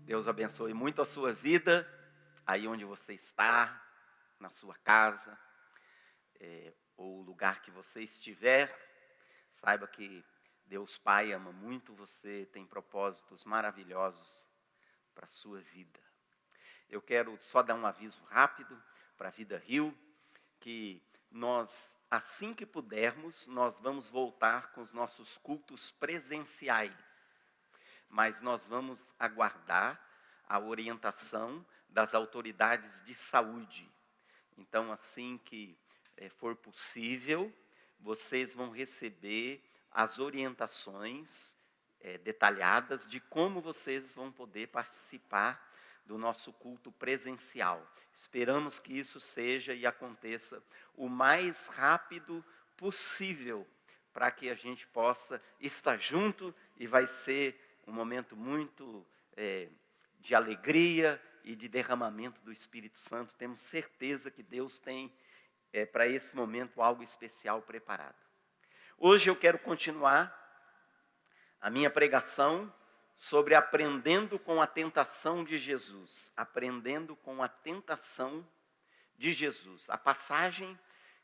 Deus abençoe muito a sua vida, aí onde você está, na sua casa, ou o lugar que você estiver. Saiba que Deus Pai ama muito você, tem propósitos maravilhosos para a sua vida. Eu quero só dar um aviso rápido para a Vida Rio, que nós, assim que pudermos, nós vamos voltar com os nossos cultos presenciais. Mas nós vamos aguardar a orientação das autoridades de saúde. Então, assim que for possível, vocês vão receber as orientações detalhadas de como vocês vão poder participar do nosso culto presencial. Esperamos que isso seja e aconteça o mais rápido possível, para que a gente possa estar junto, e vai ser um momento muito de alegria e de derramamento do Espírito Santo. Temos certeza que Deus tem para esse momento algo especial preparado. Hoje eu quero continuar a minha pregação sobre aprendendo com a tentação de Jesus. Aprendendo com a tentação de Jesus. A passagem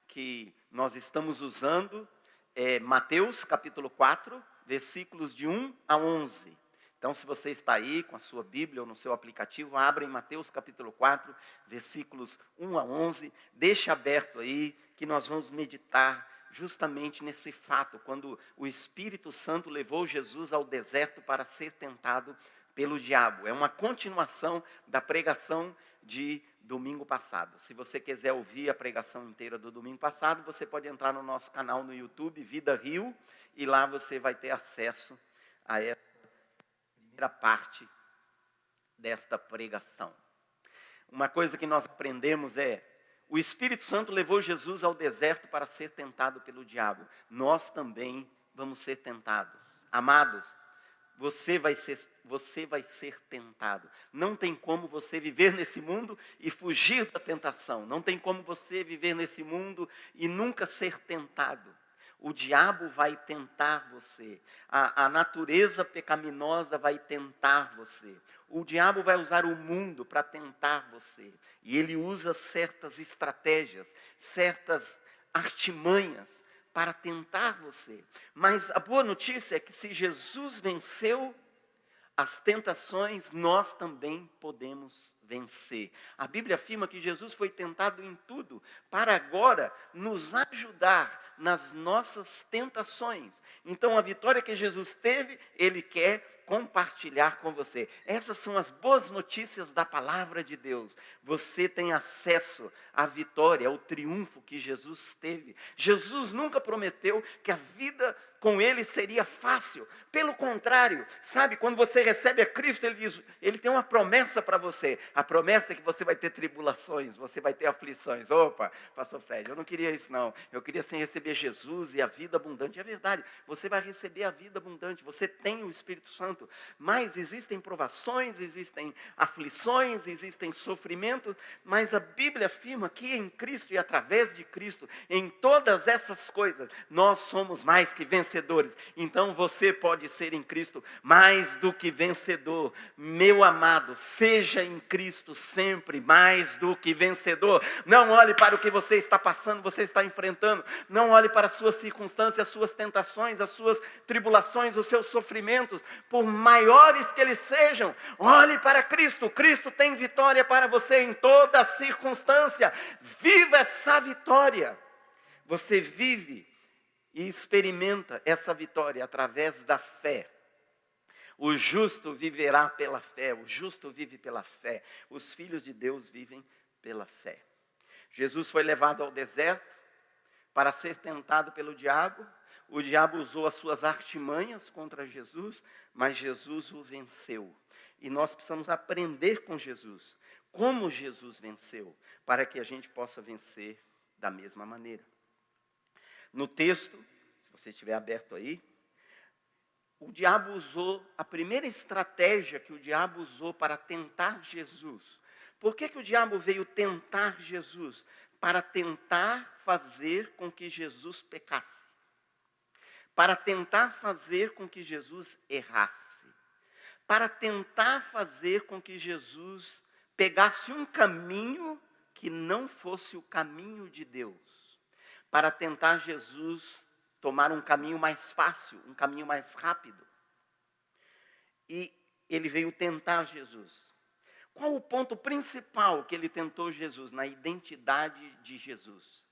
que nós estamos usando é Mateus capítulo 4, versículos de 1 a 11. Então, se você está aí com a sua Bíblia ou no seu aplicativo, abra em Mateus capítulo 4, versículos 1 a 11. Deixa aberto aí, que nós vamos meditar justamente nesse fato, quando o Espírito Santo levou Jesus ao deserto para ser tentado pelo diabo. É uma continuação da pregação de domingo passado. Se você quiser ouvir a pregação inteira do domingo passado, você pode entrar no nosso canal no YouTube, Vida Rio, e lá você vai ter acesso a essa primeira parte desta pregação. Uma coisa que nós aprendemos é: o Espírito Santo levou Jesus ao deserto para ser tentado pelo diabo. Nós também vamos ser tentados. Amados, você vai ser tentado. Não tem como você viver nesse mundo e fugir da tentação. Não tem como você viver nesse mundo e nunca ser tentado. O diabo vai tentar você. A natureza pecaminosa vai tentar você. O diabo vai usar o mundo para tentar você. E ele usa certas estratégias, certas artimanhas para tentar você. Mas a boa notícia é que se Jesus venceu as tentações, nós também podemos vencer. A Bíblia afirma que Jesus foi tentado em tudo, para agora nos ajudar nas nossas tentações. Então, a vitória que Jesus teve, Ele quer compartilhar com você. Essas são as boas notícias da palavra de Deus. Você tem acesso à vitória, ao triunfo que Jesus teve. Jesus nunca prometeu que a vida com Ele seria fácil. Pelo contrário, sabe, quando você recebe a Cristo, Ele tem uma promessa para você. A promessa é que você vai ter tribulações, você vai ter aflições. Opa, pastor Fred, eu não queria isso não. Eu queria sim receber Jesus e a vida abundante. É verdade, você vai receber a vida abundante. Você tem o Espírito Santo. Mas existem provações, existem aflições, existem sofrimentos. Mas a Bíblia afirma que em Cristo e através de Cristo, em todas essas coisas, nós somos mais que vencedores. Então você pode ser em Cristo mais do que vencedor. Meu amado, seja em Cristo sempre mais do que vencedor. Não olhe para o que você está passando, você está enfrentando. Não olhe para as suas circunstâncias, as suas tentações, as suas tribulações, os seus sofrimentos, por maiores que eles sejam. Olhe para Cristo. Cristo tem vitória para você em toda circunstância. Viva essa vitória. Você vive e experimenta essa vitória através da fé. O justo viverá pela fé, o justo vive pela fé. Os filhos de Deus vivem pela fé. Jesus foi levado ao deserto para ser tentado pelo diabo. O diabo usou as suas artimanhas contra Jesus, mas Jesus o venceu. E nós precisamos aprender com Jesus, como Jesus venceu, para que a gente possa vencer da mesma maneira. No texto, se você estiver aberto aí, o diabo usou, a primeira estratégia que o diabo usou para tentar Jesus. Por que o diabo veio tentar Jesus? Para tentar fazer com que Jesus pecasse. Para tentar fazer com que Jesus errasse. para tentar fazer com que Jesus pegasse um caminho que não fosse o caminho de Deus, para tentar Jesus tomar um caminho mais fácil, um caminho mais rápido. E ele veio tentar Jesus. Qual o ponto principal que ele tentou Jesus? Na identidade de Jesus.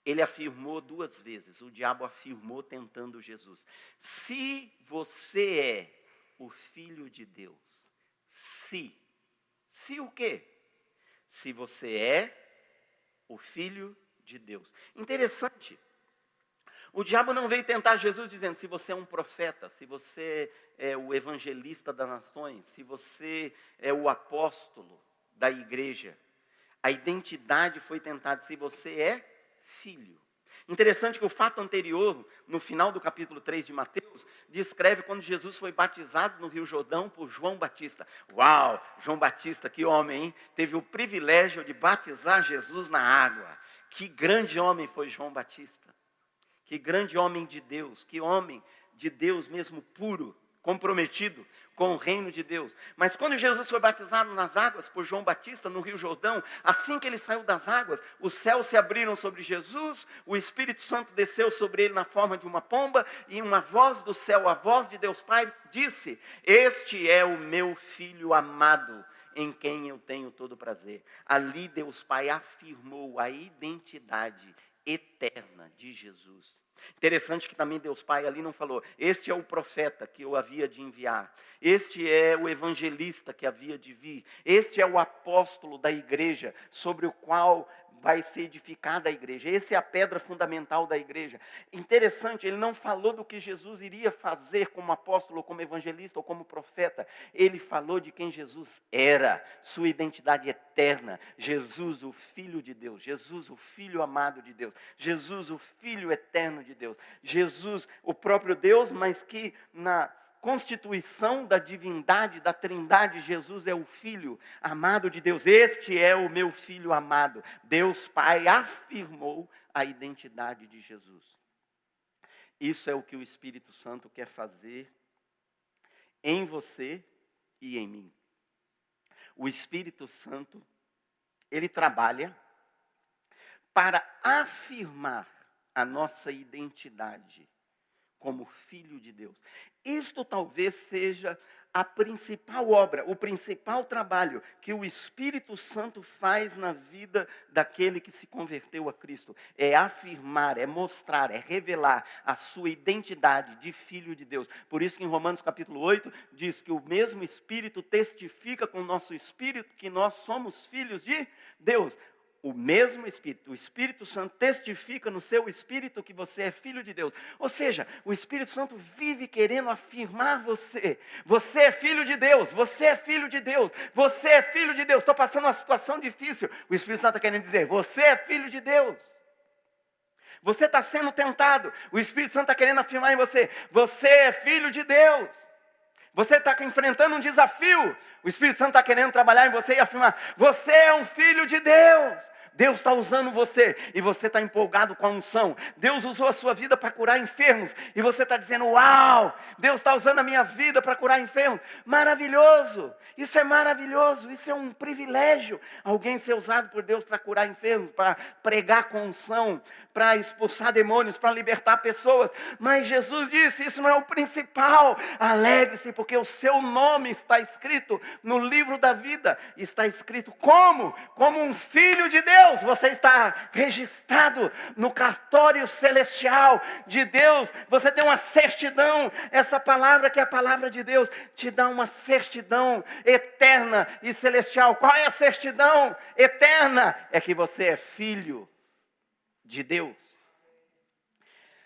Ele afirmou 2 vezes, o diabo afirmou tentando Jesus: se você é o Filho de Deus. Se o quê? Se você é o Filho de Deus. Interessante. O diabo não veio tentar Jesus dizendo: se você é um profeta, se você é o evangelista das nações, se você é o apóstolo da igreja. A identidade foi tentada: se você é filho. Interessante que o fato anterior, no final do capítulo 3 de Mateus, descreve quando Jesus foi batizado no Rio Jordão por João Batista. Uau, João Batista, que homem, hein? Teve o privilégio de batizar Jesus na água. Que grande homem foi João Batista. Que grande homem de Deus, que homem de Deus mesmo puro, comprometido com o reino de Deus. Mas quando Jesus foi batizado nas águas por João Batista, no Rio Jordão, assim que ele saiu das águas, os céus se abriram sobre Jesus, o Espírito Santo desceu sobre ele na forma de uma pomba, e uma voz do céu, a voz de Deus Pai, disse: este é o meu Filho amado, em quem eu tenho todo prazer. Ali Deus Pai afirmou a identidade eterna de Jesus. Interessante que também Deus Pai ali não falou: este é o profeta que eu havia de enviar, este é o evangelista que havia de vir, este é o apóstolo da igreja, sobre o qual vai ser edificada a igreja, essa é a pedra fundamental da igreja. Interessante, ele não falou do que Jesus iria fazer como apóstolo, como evangelista ou como profeta. Ele falou de quem Jesus era, sua identidade eterna. Jesus, o Filho de Deus, Jesus, o Filho amado de Deus, Jesus, o Filho eterno de Deus, Jesus, o próprio Deus, mas que na constituição da divindade, da trindade, Jesus é o Filho amado de Deus. Este é o meu Filho amado. Deus Pai afirmou a identidade de Jesus. Isso é o que o Espírito Santo quer fazer em você e em mim. O Espírito Santo, ele trabalha para afirmar a nossa identidade como filho de Deus. Isto talvez seja a principal obra, o principal trabalho que o Espírito Santo faz na vida daquele que se converteu a Cristo. É afirmar, é mostrar, é revelar a sua identidade de filho de Deus. Por isso que em Romanos capítulo 8 diz que o mesmo Espírito testifica com o nosso Espírito que nós somos filhos de Deus. O mesmo Espírito, o Espírito Santo testifica no seu Espírito que você é filho de Deus. Ou seja, o Espírito Santo vive querendo afirmar você. Você é filho de Deus, você é filho de Deus, você é filho de Deus. Estou passando uma situação difícil. O Espírito Santo está querendo dizer: você é filho de Deus. Você está sendo tentado. O Espírito Santo está querendo afirmar em você: você é filho de Deus. Você está enfrentando um desafio. O Espírito Santo está querendo trabalhar em você e afirmar: você é um filho de Deus. Deus está usando você e você está empolgado com a unção. Deus usou a sua vida para curar enfermos e você está dizendo: uau, Deus está usando a minha vida para curar enfermos. Maravilhoso, isso é maravilhoso, isso é um privilégio. Alguém ser usado por Deus para curar enfermos, para pregar com unção, para expulsar demônios, para libertar pessoas. Mas Jesus disse: isso não é o principal. Alegre-se, porque o seu nome está escrito no livro da vida. Está escrito como? Como um filho de Deus. Você está registrado no cartório celestial de Deus. Você tem uma certidão. Essa palavra que é a palavra de Deus te dá uma certidão eterna e celestial. Qual é a certidão eterna? É que você é filho de Deus.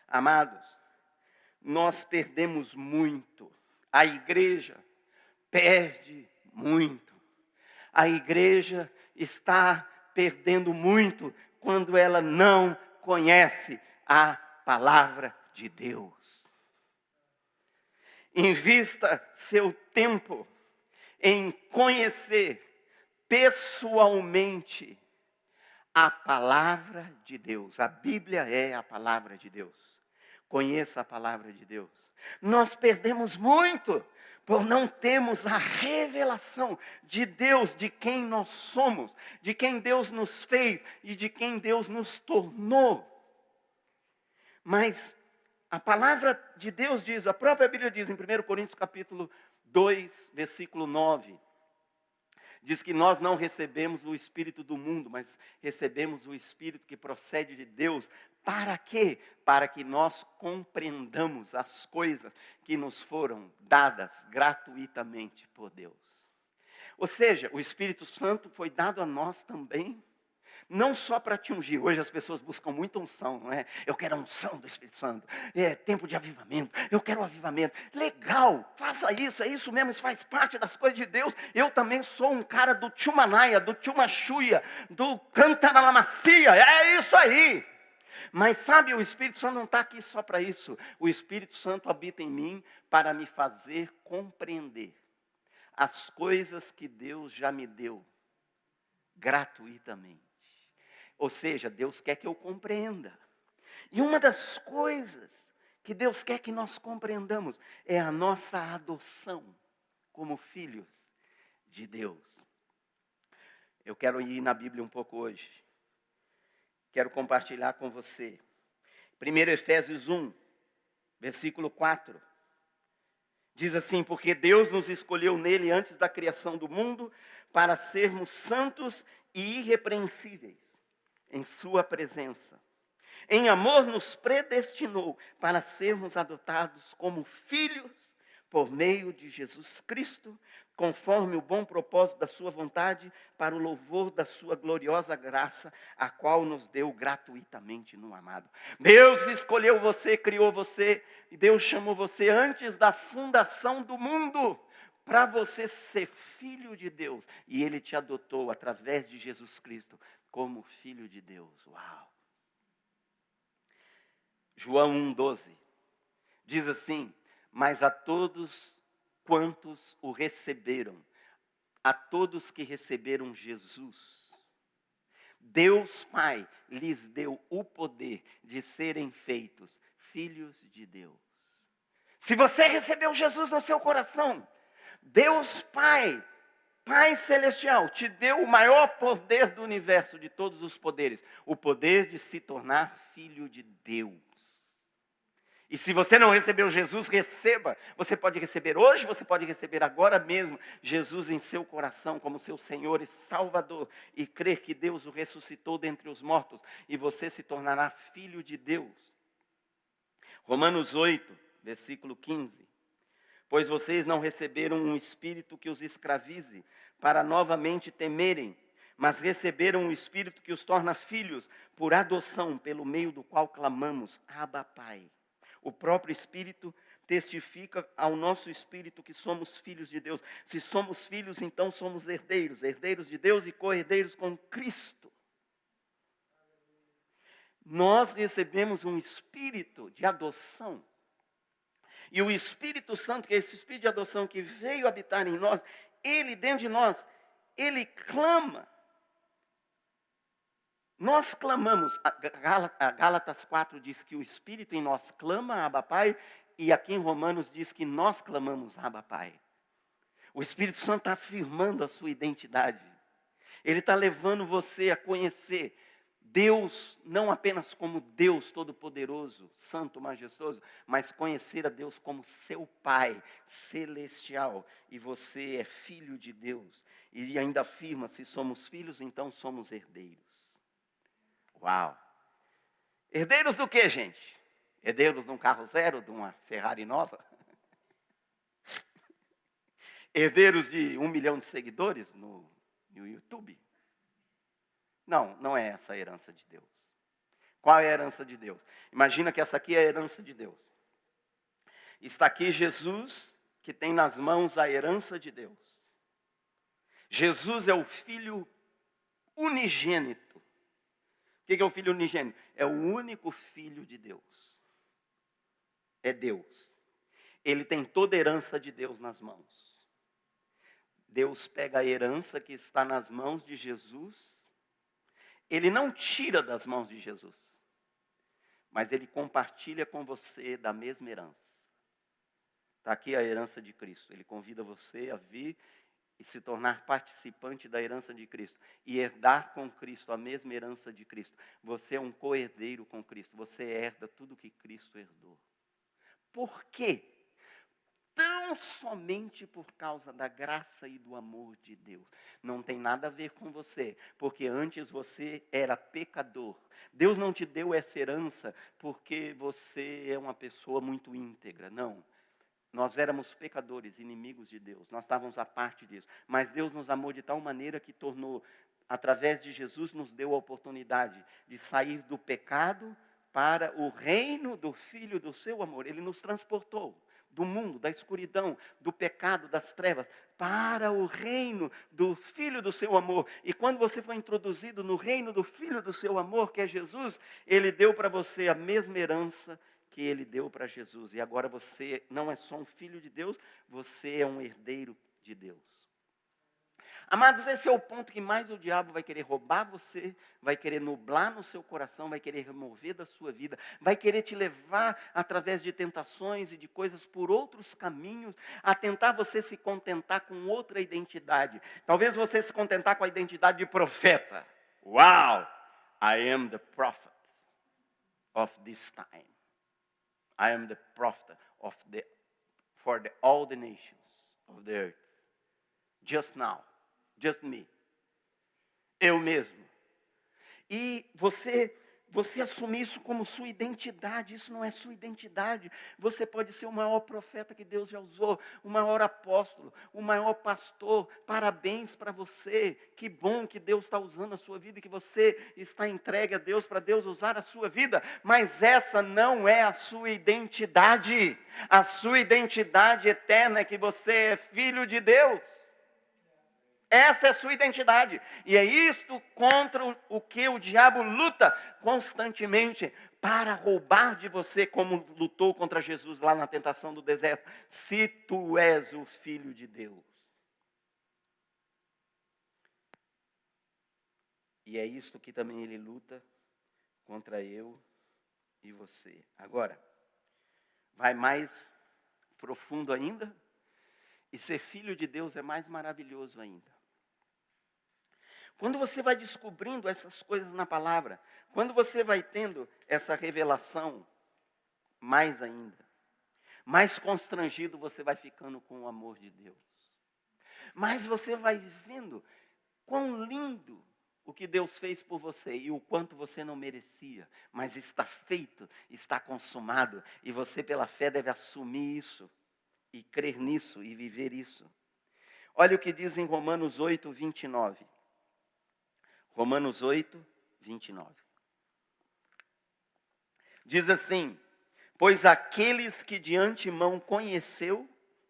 Amados, nós perdemos muito. A igreja perde muito. A igreja está perdendo muito quando ela não conhece a palavra de Deus. Invista seu tempo em conhecer pessoalmente a palavra de Deus. A Bíblia é a palavra de Deus. Conheça a palavra de Deus. Nós perdemos muito por não termos a revelação de Deus, de quem nós somos, de quem Deus nos fez e de quem Deus nos tornou. Mas a palavra de Deus diz, a própria Bíblia diz em 1 Coríntios capítulo 2, versículo 9, diz que nós não recebemos o Espírito do mundo, mas recebemos o Espírito que procede de Deus. Para quê? Para que nós compreendamos as coisas que nos foram dadas gratuitamente por Deus. Ou seja, o Espírito Santo foi dado a nós também, não só para te ungir. Hoje as pessoas buscam muita unção, não é? Eu quero a unção do Espírito Santo. É tempo de avivamento. Eu quero o avivamento. Legal, faça isso, é isso mesmo, isso faz parte das coisas de Deus. Eu também sou um cara do Tchumanaia, do Tchumachuia, do Cantaralamacia, é isso aí. Mas sabe, o Espírito Santo não está aqui só para isso. O Espírito Santo habita em mim para me fazer compreender as coisas que Deus já me deu gratuitamente. Ou seja, Deus quer que eu compreenda. E uma das coisas que Deus quer que nós compreendamos é a nossa adoção como filhos de Deus. Eu quero ir na Bíblia um pouco hoje. Quero compartilhar com você. 1 Efésios 1, versículo 4. Diz assim: porque Deus nos escolheu nele antes da criação do mundo para sermos santos e irrepreensíveis em sua presença. Em amor nos predestinou para sermos adotados como filhos por meio de Jesus Cristo, conforme o bom propósito da sua vontade, para o louvor da sua gloriosa graça, a qual nos deu gratuitamente no amado. Deus escolheu você, criou você, e Deus chamou você antes da fundação do mundo, para você ser filho de Deus. E Ele te adotou através de Jesus Cristo como filho de Deus. Uau! João 1,12 diz assim: mas a todos quantos o receberam, a todos que receberam Jesus, Deus Pai lhes deu o poder de serem feitos filhos de Deus. Se você recebeu Jesus no seu coração, Deus Pai, Pai Celestial, te deu o maior poder do universo, de todos os poderes, o poder de se tornar filho de Deus. E se você não recebeu Jesus, receba. Você pode receber hoje, você pode receber agora mesmo Jesus em seu coração como seu Senhor e Salvador, e crer que Deus o ressuscitou dentre os mortos, e você se tornará filho de Deus. Romanos 8, versículo 15. Pois vocês não receberam um espírito que os escravize, para novamente temerem, mas receberam um espírito que os torna filhos, por adoção, pelo meio do qual clamamos: Abba, Pai. O próprio Espírito testifica ao nosso espírito que somos filhos de Deus. Se somos filhos, então somos herdeiros, herdeiros de Deus e co-herdeiros com Cristo. Nós recebemos um espírito de adoção. E o Espírito Santo, que é esse espírito de adoção que veio habitar em nós, ele dentro de nós, ele clama. Nós clamamos, a Gálatas 4 diz que o Espírito em nós clama, Abba Pai, e aqui em Romanos diz que nós clamamos, Abba Pai. O Espírito Santo está afirmando a sua identidade. Ele está levando você a conhecer Deus, não apenas como Deus Todo-Poderoso, Santo, Majestoso, mas conhecer a Deus como seu Pai Celestial. E você é filho de Deus. E ainda afirma, se somos filhos, então somos herdeiros. Uau! Herdeiros do que, gente? Herdeiros de um carro zero, de uma Ferrari nova? Herdeiros de 1 milhão de seguidores no YouTube? Não, não é essa a herança de Deus. Qual é a herança de Deus? Imagina que essa aqui é a herança de Deus. Está aqui Jesus, que tem nas mãos a herança de Deus. Jesus é o Filho unigênito. O que é o Filho unigênito? É o único Filho de Deus. É Deus. Ele tem toda a herança de Deus nas mãos. Deus pega a herança que está nas mãos de Jesus. Ele não tira das mãos de Jesus, mas ele compartilha com você da mesma herança. Está aqui a herança de Cristo. Ele convida você a vir e se tornar participante da herança de Cristo. E herdar com Cristo a mesma herança de Cristo. Você é um co-herdeiro com Cristo. Você herda tudo que Cristo herdou. Por quê? Tão somente por causa da graça e do amor de Deus. Não tem nada a ver com você, porque antes você era pecador. Deus não te deu essa herança porque você é uma pessoa muito íntegra, não. Nós éramos pecadores, inimigos de Deus, nós estávamos à parte disso. Mas Deus nos amou de tal maneira que tornou, através de Jesus, nos deu a oportunidade de sair do pecado para o reino do Filho do seu amor. Ele nos transportou do mundo, da escuridão, do pecado, das trevas, para o reino do Filho do seu amor. E quando você foi introduzido no reino do Filho do seu amor, que é Jesus, Ele deu para você a mesma herança que Ele deu para Jesus. E agora você não é só um filho de Deus, você é um herdeiro de Deus. Amados, esse é o ponto que mais o diabo vai querer roubar você, vai querer nublar no seu coração, vai querer remover da sua vida, vai querer te levar através de tentações e de coisas por outros caminhos, a tentar você se contentar com outra identidade. Talvez você se contentar com a identidade de profeta. Wow! I am the prophet of this time. I am the prophet for all the nations of the earth. Just now. Just me. Eu mesmo. E você assumir isso como sua identidade. Isso não é sua identidade. Você pode ser o maior profeta que Deus já usou, o maior apóstolo, o maior pastor. Parabéns para você. Que bom que Deus está usando a sua vida e que você está entregue a Deus para Deus usar a sua vida. Mas essa não é a sua identidade. A sua identidade eterna é que você é filho de Deus. Essa é a sua identidade. E é isto contra o que o diabo luta constantemente para roubar de você, como lutou contra Jesus lá na tentação do deserto. Se tu és o Filho de Deus. E é isto que também ele luta contra eu e você. Agora, vai mais profundo ainda. E ser filho de Deus é mais maravilhoso ainda. Quando você vai descobrindo essas coisas na palavra, quando você vai tendo essa revelação, mais ainda, mais constrangido você vai ficando com o amor de Deus. Mas você vai vendo quão lindo o que Deus fez por você e o quanto você não merecia, mas está feito, está consumado, e você pela fé deve assumir isso, e crer nisso, e viver isso. Olha o que diz em Romanos 8, 29. Romanos 8, 29. Diz assim: pois aqueles que de antemão conheceu,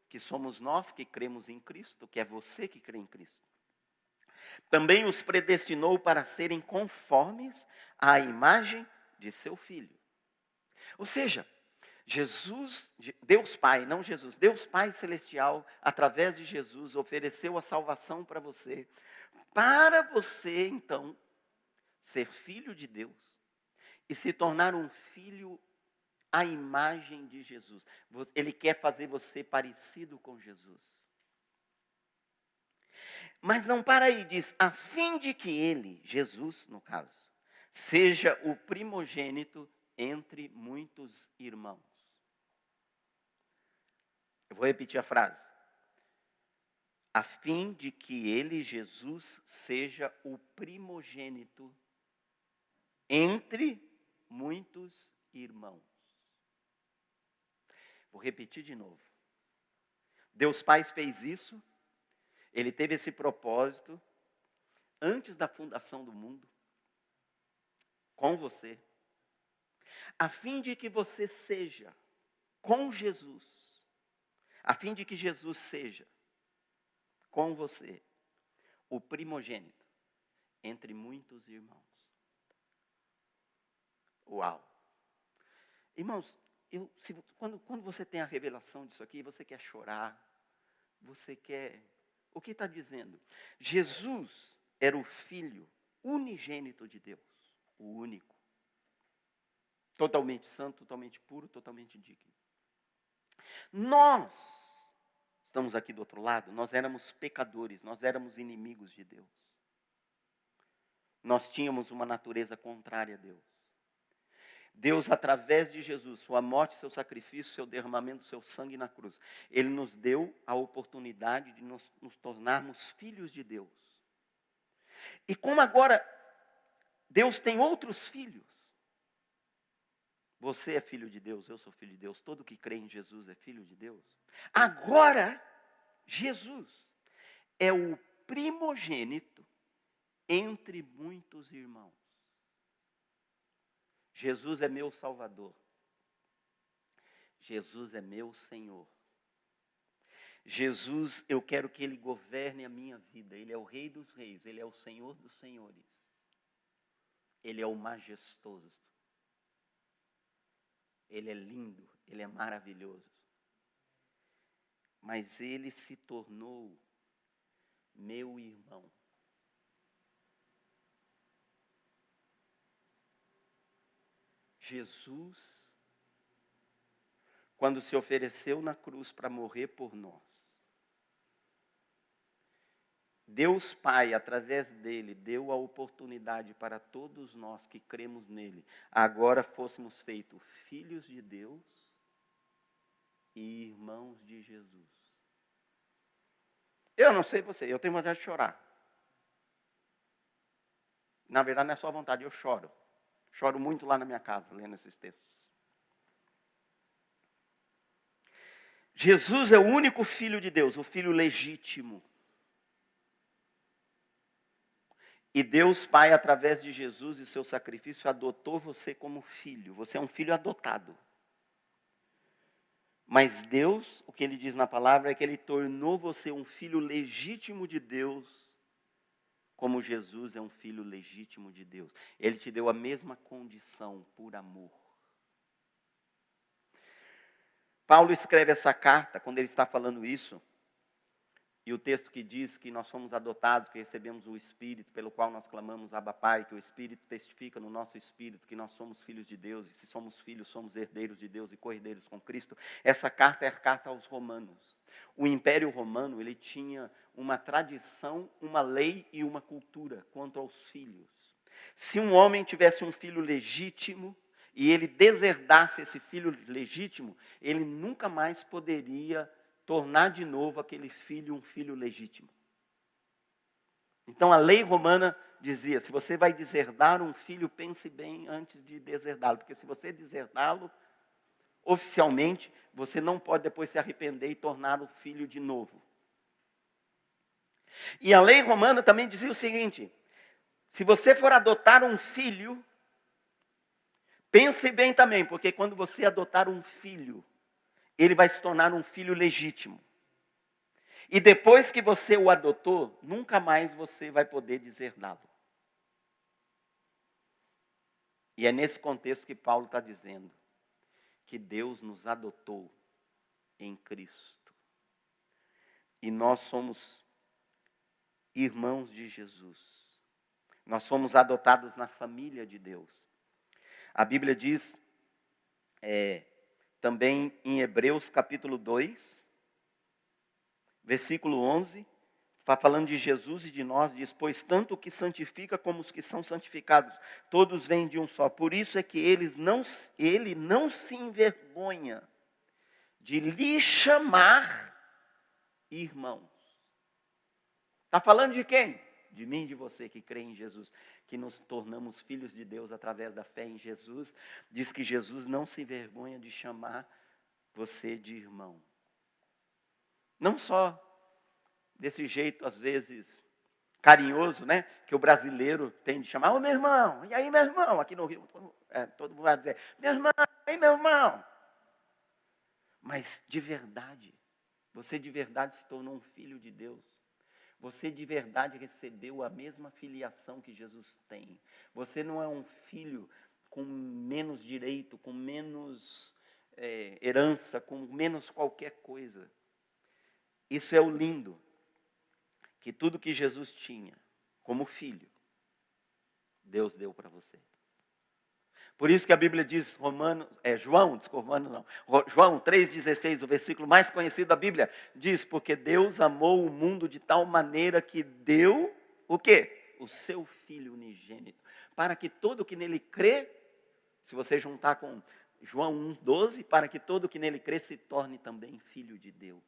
que somos nós que cremos em Cristo, que é você que crê em Cristo, também os predestinou para serem conformes à imagem de seu Filho. Ou seja, Jesus, Deus Pai, não Jesus, Deus Pai Celestial, através de Jesus, ofereceu a salvação para você então ser filho de Deus e se tornar um filho à imagem de Jesus. Ele quer fazer você parecido com Jesus. Mas não para aí, diz, a fim de que ele, Jesus no caso, seja o primogênito entre muitos irmãos. Eu vou repetir a frase. A fim de que ele, Jesus, seja o primogênito entre muitos irmãos. Vou repetir de novo. Deus Pai fez isso, Ele teve esse propósito antes da fundação do mundo, com você, a fim de que você seja, com Jesus, a fim de que Jesus seja, com você, o primogênito entre muitos irmãos. Uau! Irmãos, quando você tem a revelação disso aqui, você quer chorar, você quer... O que está dizendo? Jesus era o Filho unigênito de Deus, o único. Totalmente santo, totalmente puro, totalmente digno. Nós, estamos aqui do outro lado, nós éramos pecadores, nós éramos inimigos de Deus. Nós tínhamos uma natureza contrária a Deus. Deus, através de Jesus, sua morte, seu sacrifício, seu derramamento, seu sangue na cruz, Ele nos deu a oportunidade de nos tornarmos filhos de Deus. E como agora Deus tem outros filhos, você é filho de Deus, eu sou filho de Deus, todo que crê em Jesus é filho de Deus. Agora, Jesus é o primogênito entre muitos irmãos. Jesus é meu Salvador. Jesus é meu Senhor. Jesus, eu quero que Ele governe a minha vida. Ele é o Rei dos Reis, Ele é o Senhor dos Senhores. Ele é o majestoso. Ele é lindo, Ele é maravilhoso. Mas Ele se tornou meu irmão. Jesus, quando se ofereceu na cruz para morrer por nós, Deus Pai, através dele, deu a oportunidade para todos nós que cremos nele, agora fôssemos feitos filhos de Deus e irmãos de Jesus. Eu não sei você, eu tenho vontade de chorar. Na verdade, não é só vontade, eu choro. Choro muito lá na minha casa, lendo esses textos. Jesus é o único filho de Deus, o filho legítimo. E Deus Pai, através de Jesus e seu sacrifício, adotou você como filho. Você é um filho adotado. Mas Deus, o que Ele diz na palavra é que Ele tornou você um filho legítimo de Deus, como Jesus é um filho legítimo de Deus. Ele te deu a mesma condição por amor. Paulo escreve essa carta, quando ele está falando isso, e o texto que diz que nós somos adotados, que recebemos o Espírito, pelo qual nós clamamos Abba Pai, que o Espírito testifica no nosso Espírito que nós somos filhos de Deus, e se somos filhos, somos herdeiros de Deus e co-herdeiros com Cristo. Essa carta é a carta aos Romanos. O Império Romano, ele tinha uma tradição, uma lei e uma cultura quanto aos filhos. Se um homem tivesse um filho legítimo, e ele deserdasse esse filho legítimo, ele nunca mais poderia tornar de novo aquele filho um filho legítimo. Então a lei romana dizia, se você vai deserdar um filho, pense bem antes de deserdá-lo, porque se você deserdá-lo, oficialmente, você não pode depois se arrepender e tornar o filho de novo. E a lei romana também dizia o seguinte, se você for adotar um filho, pense bem também, porque quando você adotar um filho, ele vai se tornar um filho legítimo. E depois que você o adotou, nunca mais você vai poder deserdá-lo. E é nesse contexto que Paulo está dizendo que Deus nos adotou em Cristo. E nós somos irmãos de Jesus. Nós fomos adotados na família de Deus. A Bíblia diz, também em Hebreus capítulo 2, versículo 11, falando de Jesus e de nós, diz, pois tanto o que santifica como os que são santificados, todos vêm de um só. Por isso é que ele não se envergonha de lhe chamar irmãos. Está falando de quem? De mim e de você que crê em Jesus, que nos tornamos filhos de Deus através da fé em Jesus. Diz que Jesus não se envergonha de chamar você de irmão. Não só desse jeito, às vezes, carinhoso, né? Que o brasileiro tem de chamar, ô meu irmão, e aí meu irmão? Aqui no Rio, todo mundo vai dizer, meu irmão, e aí meu irmão? Mas de verdade, você de verdade se tornou um filho de Deus. Você de verdade recebeu a mesma filiação que Jesus tem. Você não é um filho com menos direito, com menos herança, com menos qualquer coisa. Isso é o lindo. Que tudo que Jesus tinha como filho, Deus deu para você. Por isso que a Bíblia diz, João 3,16, o versículo mais conhecido da Bíblia, diz, porque Deus amou o mundo de tal maneira que deu, o quê? O seu Filho unigênito, para que todo que nele crê, se você juntar com João 1,12, para que todo que nele crê se torne também filho de Deus.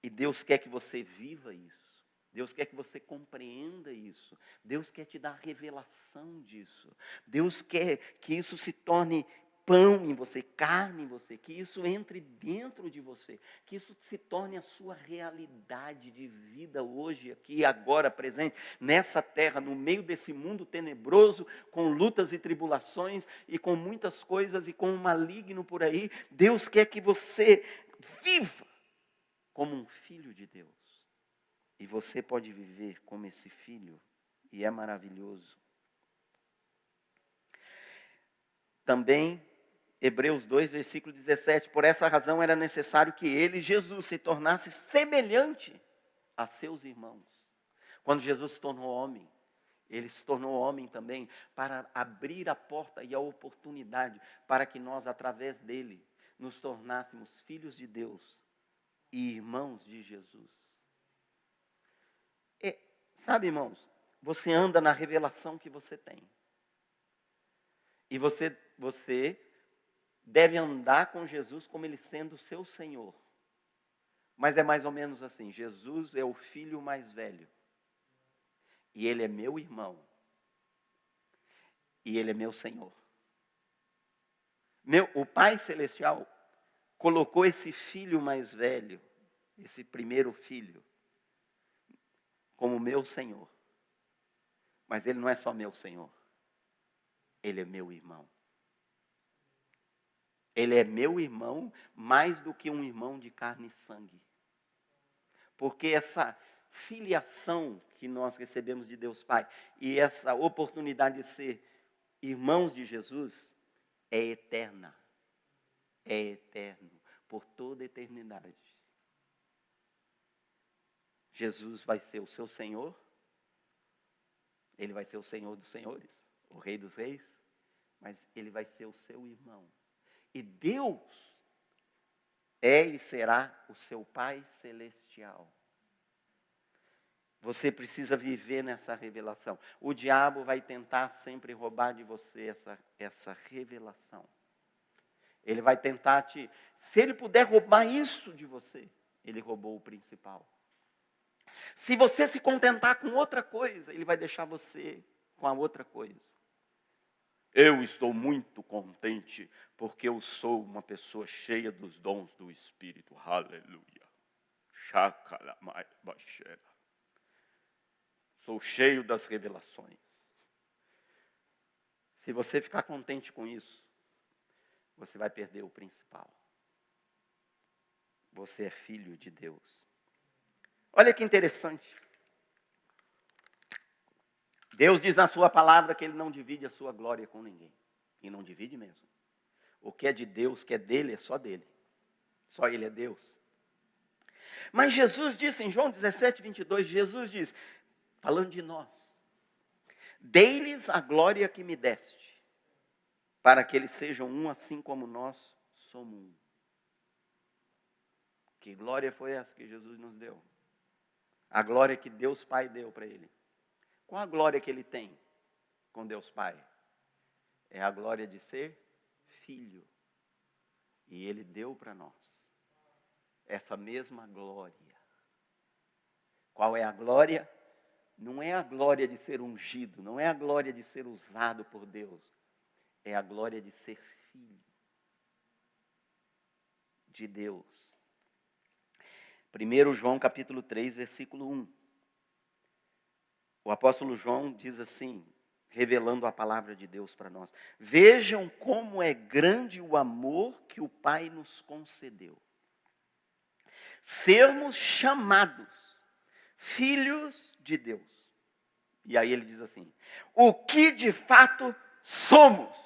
E Deus quer que você viva isso. Deus quer que você compreenda isso. Deus quer te dar revelação disso. Deus quer que isso se torne pão em você, carne em você, que isso entre dentro de você, que isso se torne a sua realidade de vida hoje, aqui, agora, presente, nessa terra, no meio desse mundo tenebroso, com lutas e tribulações, e com muitas coisas, e com um maligno por aí. Deus quer que você viva como um filho de Deus. E você pode viver como esse filho, e é maravilhoso. Também, Hebreus 2, versículo 17, por essa razão era necessário que ele, Jesus, se tornasse semelhante a seus irmãos. Quando Jesus se tornou homem, ele se tornou homem também para abrir a porta e a oportunidade para que nós, através dele, nos tornássemos filhos de Deus e irmãos de Jesus. Sabe, irmãos, você anda na revelação que você tem. E você deve andar com Jesus como ele sendo o seu Senhor. Mas é mais ou menos assim, Jesus é o filho mais velho. E ele é meu irmão. E ele é meu Senhor. O Pai Celestial colocou esse filho mais velho, esse primeiro filho, como meu Senhor. Mas ele não é só meu Senhor. Ele é meu irmão. Ele é meu irmão mais do que um irmão de carne e sangue. Porque essa filiação que nós recebemos de Deus Pai e essa oportunidade de ser irmãos de Jesus é eterna. É eterno, por toda a eternidade. Jesus vai ser o seu Senhor, ele vai ser o Senhor dos senhores, o Rei dos reis, mas ele vai ser o seu irmão. E Deus é e será o seu Pai celestial. Você precisa viver nessa revelação. O diabo vai tentar sempre roubar de você essa revelação. Ele vai tentar se ele puder roubar isso de você, ele roubou o principal. Se você se contentar com outra coisa, ele vai deixar você com a outra coisa. Eu estou muito contente porque eu sou uma pessoa cheia dos dons do Espírito. Aleluia. Sou cheio das revelações. Se você ficar contente com isso, você vai perder o principal. Você é filho de Deus. Olha que interessante. Deus diz na sua palavra que ele não divide a sua glória com ninguém. E não divide mesmo. O que é de Deus, o que é dele, é só dele. Só ele é Deus. Mas Jesus disse em João 17, 22, Jesus diz, falando de nós, dei-lhes a glória que me deste, para que eles sejam um assim como nós somos um. Que glória foi essa que Jesus nos deu? A glória que Deus Pai deu para ele. Qual a glória que ele tem com Deus Pai? É a glória de ser filho. E ele deu para nós essa mesma glória. Qual é a glória? Não é a glória de ser ungido, não é a glória de ser usado por Deus. É a glória de ser filho de Deus. 1 João capítulo 3, versículo 1. O apóstolo João diz assim, revelando a palavra de Deus para nós. Vejam como é grande o amor que o Pai nos concedeu. Sermos chamados filhos de Deus. E aí ele diz assim, o que de fato somos.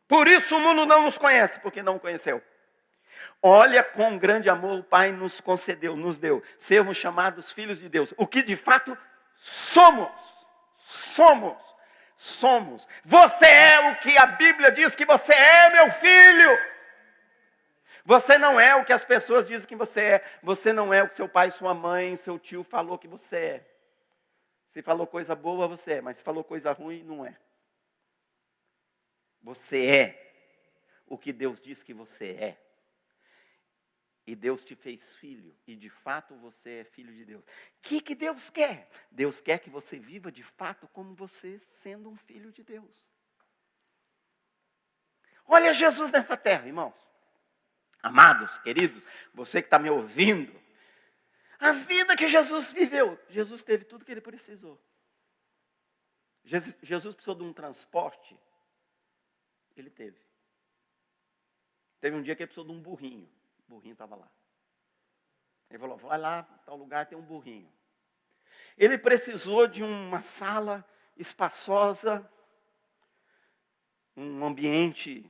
Por isso o mundo não nos conhece, porque não conheceu. Olha quão grande amor o Pai nos concedeu, nos deu. Sermos chamados filhos de Deus. O que de fato somos. Somos. Você é o que a Bíblia diz que você é, meu filho. Você não é o que as pessoas dizem que você é. Você não é o que seu pai, sua mãe, seu tio falou que você é. Se falou coisa boa, você é. Mas se falou coisa ruim, não é. Você é o que Deus diz que você é. E Deus te fez filho. E de fato você é filho de Deus. O que Deus quer? Deus quer que você viva de fato como você sendo um filho de Deus. Olha Jesus nessa terra, irmãos. Amados, queridos, você que está me ouvindo. A vida que Jesus viveu. Jesus teve tudo que ele precisou. Jesus precisou de um transporte. Ele teve. Teve um dia que ele precisou de um burrinho. O burrinho estava lá. Ele falou, vai lá, tal lugar tem um burrinho. Ele precisou de uma sala espaçosa, um ambiente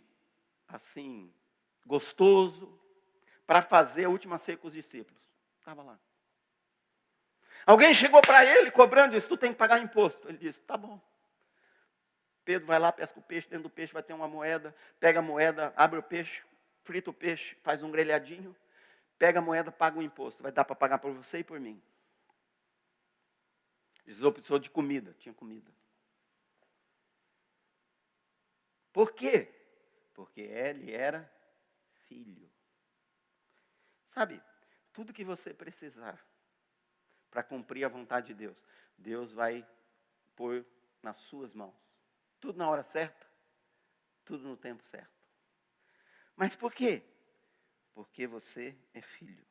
assim, gostoso, para fazer a última ceia com os discípulos. Estava lá. Alguém chegou para ele cobrando isso, tu tem que pagar imposto. Ele disse, tá bom. Pedro vai lá, pesca o peixe, dentro do peixe vai ter uma moeda, pega a moeda, abre o peixe, frita o peixe, faz um grelhadinho, pega a moeda, paga o imposto. Vai dar para pagar por você e por mim. Jesus precisou de comida, tinha comida. Por quê? Porque ele era filho. Sabe, tudo que você precisar para cumprir a vontade de Deus, Deus vai pôr nas suas mãos. Tudo na hora certa, tudo no tempo certo. Mas por quê? Porque você é filho.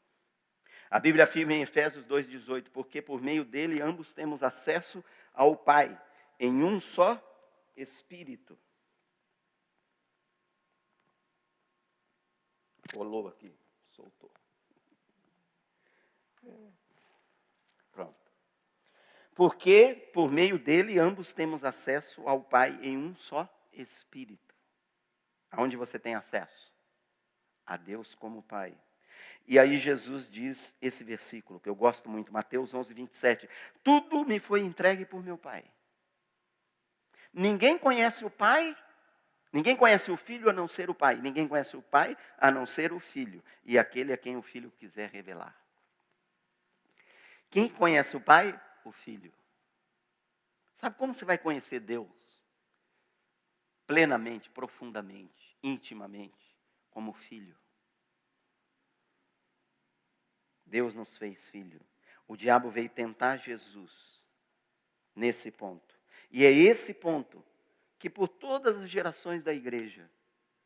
A Bíblia afirma em Efésios 2,18, porque por meio dele ambos temos acesso ao Pai, em um só Espírito. Colou aqui, soltou. Pronto. Porque por meio dele ambos temos acesso ao Pai em um só Espírito. Aonde você tem acesso? A Deus como Pai. E aí Jesus diz esse versículo, que eu gosto muito, Mateus 11:27. Tudo me foi entregue por meu Pai. Ninguém conhece o Pai, ninguém conhece o Filho a não ser o Pai. Ninguém conhece o Pai a não ser o Filho. E aquele a quem o Filho quiser revelar. Quem conhece o Pai? O Filho. Sabe como você vai conhecer Deus? Plenamente, profundamente, intimamente, como filho. Deus nos fez filho. O diabo veio tentar Jesus nesse ponto. E é esse ponto que por todas as gerações da igreja,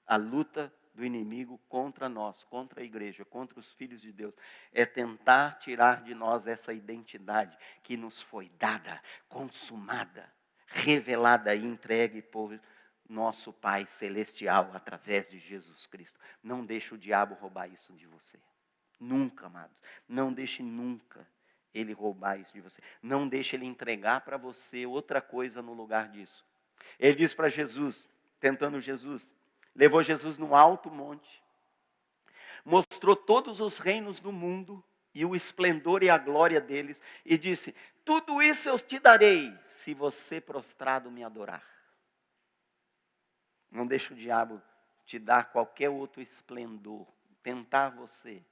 a luta do inimigo contra nós, contra a igreja, contra os filhos de Deus, é tentar tirar de nós essa identidade que nos foi dada, consumada, revelada e entregue por nosso Pai Celestial através de Jesus Cristo. Não deixe o diabo roubar isso de você. Nunca, amados. Não deixe nunca ele roubar isso de você. Não deixe ele entregar para você outra coisa no lugar disso. Ele diz para Jesus, tentando Jesus, levou Jesus no alto monte, mostrou todos os reinos do mundo e o esplendor e a glória deles, e disse, tudo isso eu te darei, se você prostrado me adorar. Não deixe o diabo te dar qualquer outro esplendor, tentar você,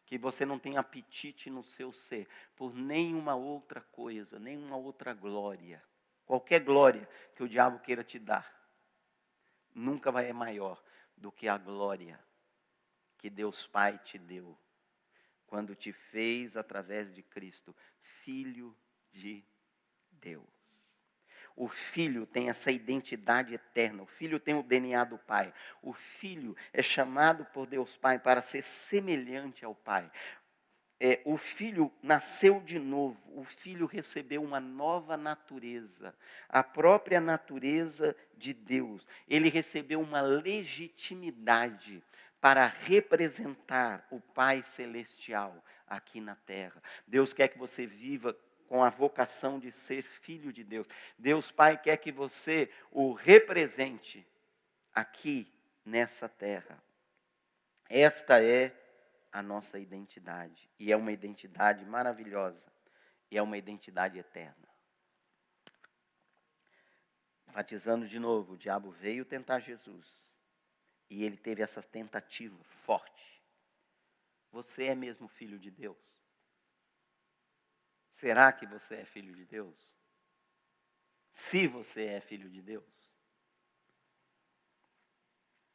que você não tem apetite no seu ser, por nenhuma outra coisa, nenhuma outra glória. Qualquer glória que o diabo queira te dar, nunca vai ser maior do que a glória que Deus Pai te deu, quando te fez através de Cristo, Filho de Deus. O Filho tem essa identidade eterna, o Filho tem o DNA do Pai. O Filho é chamado por Deus Pai para ser semelhante ao Pai. O Filho nasceu de novo, o Filho recebeu uma nova natureza, a própria natureza de Deus. Ele recebeu uma legitimidade para representar o Pai Celestial aqui na terra. Deus quer que você viva com a vocação de ser filho de Deus. Deus Pai quer que você o represente aqui nessa terra. Esta é a nossa identidade. E é uma identidade maravilhosa. E é uma identidade eterna. Enfatizando de novo, o diabo veio tentar Jesus. E ele teve essa tentativa forte. Você é mesmo filho de Deus? Será que você é filho de Deus? Se você é filho de Deus.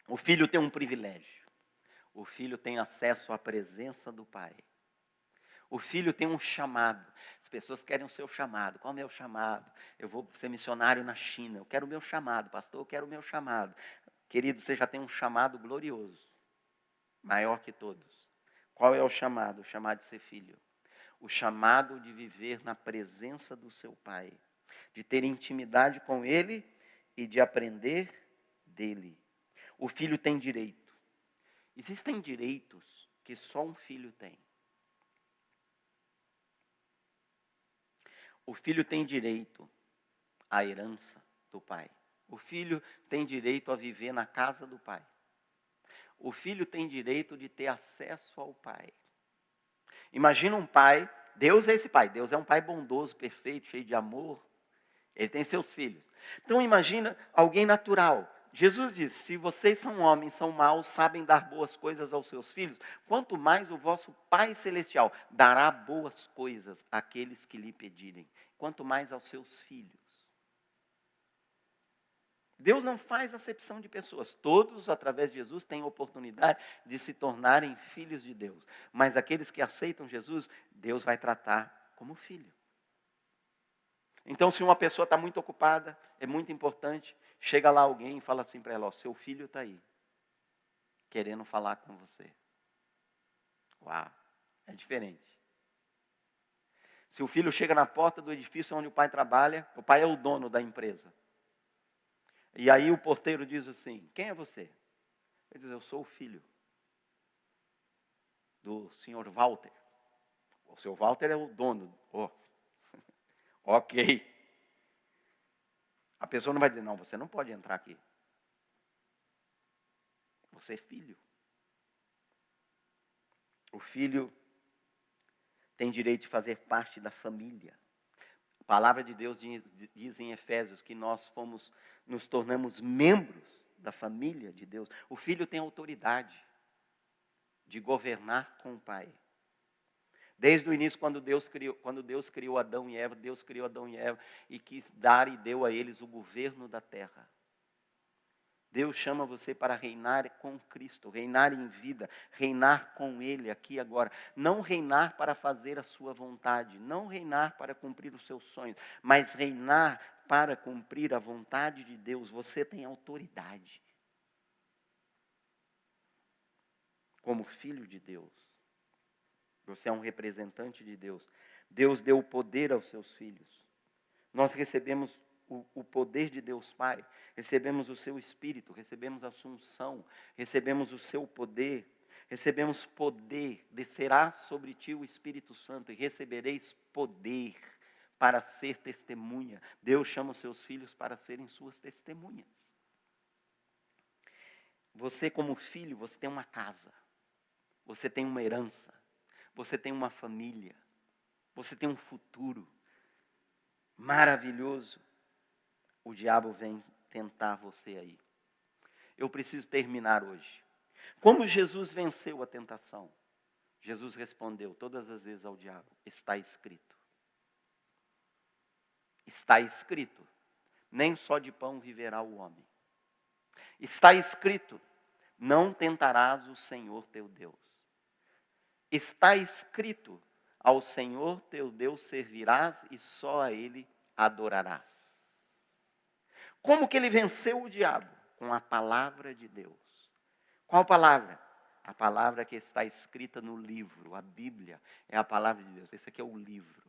O filho tem um privilégio. O filho tem acesso à presença do Pai. O filho tem um chamado. As pessoas querem o seu chamado. Qual é o meu chamado? Eu vou ser missionário na China. Eu quero o meu chamado, pastor, eu quero o meu chamado. Querido, você já tem um chamado glorioso. Maior que todos. Qual é o chamado? O chamado de ser filho. O chamado de viver na presença do seu Pai. De ter intimidade com Ele e de aprender dele. O filho tem direito. Existem direitos que só um filho tem. O filho tem direito à herança do pai. O filho tem direito a viver na casa do pai. O filho tem direito de ter acesso ao pai. Imagina um pai, Deus é esse pai, Deus é um pai bondoso, perfeito, cheio de amor. Ele tem seus filhos. Então imagina alguém natural. Jesus disse, se vocês são homens, são maus, sabem dar boas coisas aos seus filhos, quanto mais o vosso Pai Celestial dará boas coisas àqueles que lhe pedirem, quanto mais aos seus filhos. Deus não faz acepção de pessoas. Todos, através de Jesus, têm oportunidade de se tornarem filhos de Deus. Mas aqueles que aceitam Jesus, Deus vai tratar como filho. Então, se uma pessoa está muito ocupada, é muito importante, chega lá alguém e fala assim para ela, ó, seu filho está aí, querendo falar com você. Uau, é diferente. Se o filho chega na porta do edifício onde o pai trabalha, o pai é o dono da empresa. E aí o porteiro diz assim, quem é você? Ele diz, eu sou o filho do senhor Walter. O senhor Walter é o dono. Oh. Ok. A pessoa não vai dizer, não, você não pode entrar aqui. Você é filho. O filho tem direito de fazer parte da família. A palavra de Deus diz em Efésios que nós nos tornamos membros da família de Deus. O filho tem autoridade de governar com o pai. Desde o início, quando Deus criou Adão e Eva, Deus criou Adão e Eva e quis dar e deu a eles o governo da terra. Deus chama você para reinar com Cristo, reinar em vida, reinar com Ele aqui e agora. Não reinar para fazer a sua vontade, não reinar para cumprir os seus sonhos, mas reinar para cumprir a vontade de Deus. Você tem autoridade. Como filho de Deus. Você é um representante de Deus. Deus deu o poder aos seus filhos. Nós recebemos o poder de Deus Pai, recebemos o seu Espírito, recebemos a sua unção, recebemos o seu poder, recebemos poder, descerá sobre ti o Espírito Santo e recebereis poder para ser testemunha. Deus chama os seus filhos para serem suas testemunhas. Você como filho, você tem uma casa, você tem uma herança, você tem uma família, você tem um futuro maravilhoso. O diabo vem tentar você aí. Eu preciso terminar hoje. Como Jesus venceu a tentação? Jesus respondeu todas as vezes ao diabo, está escrito. Está escrito, nem só de pão viverá o homem. Está escrito, não tentarás o Senhor teu Deus. Está escrito, ao Senhor teu Deus servirás e só a Ele adorarás. Como que ele venceu o diabo? Com a palavra de Deus. Qual palavra? A palavra que está escrita no livro, a Bíblia, é a palavra de Deus. Esse aqui é o livro.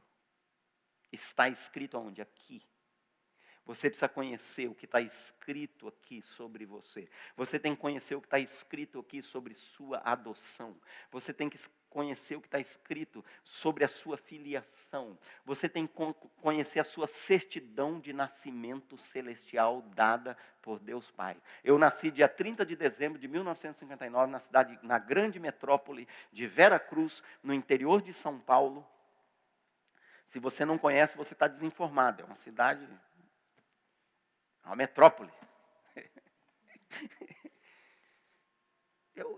Está escrito aonde? Aqui. Você precisa conhecer o que está escrito aqui sobre você. Você tem que conhecer o que está escrito aqui sobre sua adoção. Você tem que conhecer o que está escrito sobre a sua filiação. Você tem que conhecer a sua certidão de nascimento celestial dada por Deus Pai. Eu nasci dia 30 de dezembro de 1959 na grande metrópole de Vera Cruz, no interior de São Paulo. Se você não conhece, você está desinformado. É uma cidade uma metrópole.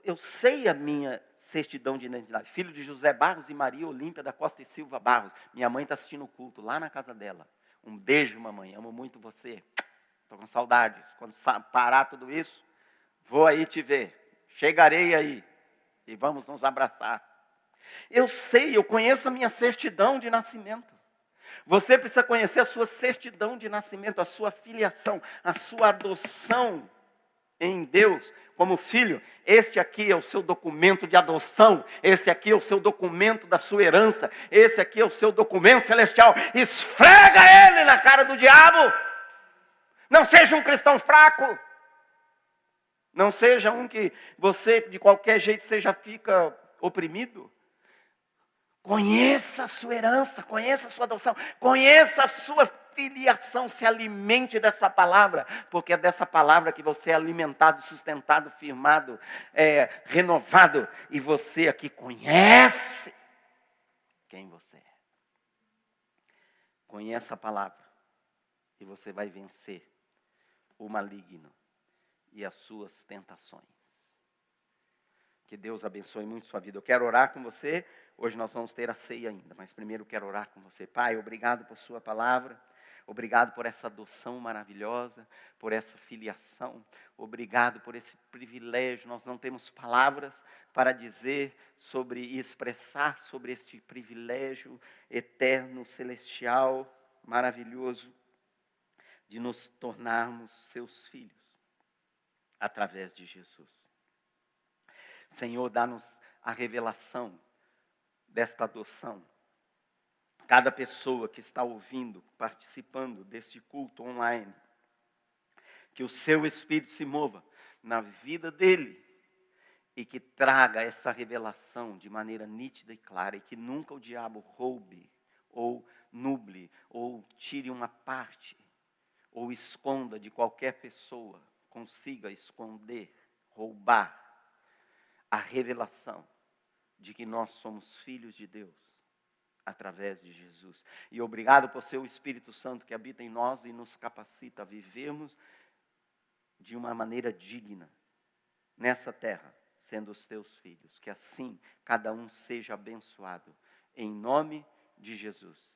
Eu sei a minha certidão de identidade. Filho de José Barros e Maria Olímpia da Costa e Silva Barros. Minha mãe está assistindo o culto lá na casa dela. Um beijo, mamãe. Amo muito você. Estou com saudades. Quando parar tudo isso, vou aí te ver. Chegarei aí. E vamos nos abraçar. Eu sei, eu conheço a minha certidão de nascimento. Você precisa conhecer a sua certidão de nascimento, a sua filiação, a sua adoção em Deus como filho. Este aqui é o seu documento de adoção. Esse aqui é o seu documento da sua herança. Esse aqui é o seu documento celestial. Esfrega ele na cara do diabo. Não seja um cristão fraco. Não seja um que você, de qualquer jeito, você já fica oprimido. Conheça a sua herança, conheça a sua adoção, conheça a sua filiação, se alimente dessa palavra, porque é dessa palavra que você é alimentado, sustentado, firmado, renovado, e você aqui conhece quem você é. Conheça a palavra, e você vai vencer o maligno e as suas tentações. Que Deus abençoe muito sua vida. Eu quero orar com você. Hoje nós vamos ter a ceia ainda, mas primeiro eu quero orar com você. Pai, obrigado por sua palavra. Obrigado por essa adoção maravilhosa, por essa filiação. Obrigado por esse privilégio. Nós não temos palavras para dizer sobre e expressar sobre este privilégio eterno, celestial, maravilhoso, de nos tornarmos seus filhos através de Jesus. Senhor, dá-nos a revelação desta adoção. Cada pessoa que está ouvindo, participando deste culto online, que o seu Espírito se mova na vida dele e que traga essa revelação de maneira nítida e clara, e que nunca o diabo roube, ou nuble, ou tire uma parte, ou esconda de qualquer pessoa, consiga esconder, roubar a revelação de que nós somos filhos de Deus através de Jesus. E obrigado por seu Espírito Santo que habita em nós e nos capacita a vivermos de uma maneira digna nessa terra, sendo os teus filhos. Que assim cada um seja abençoado. Em nome de Jesus.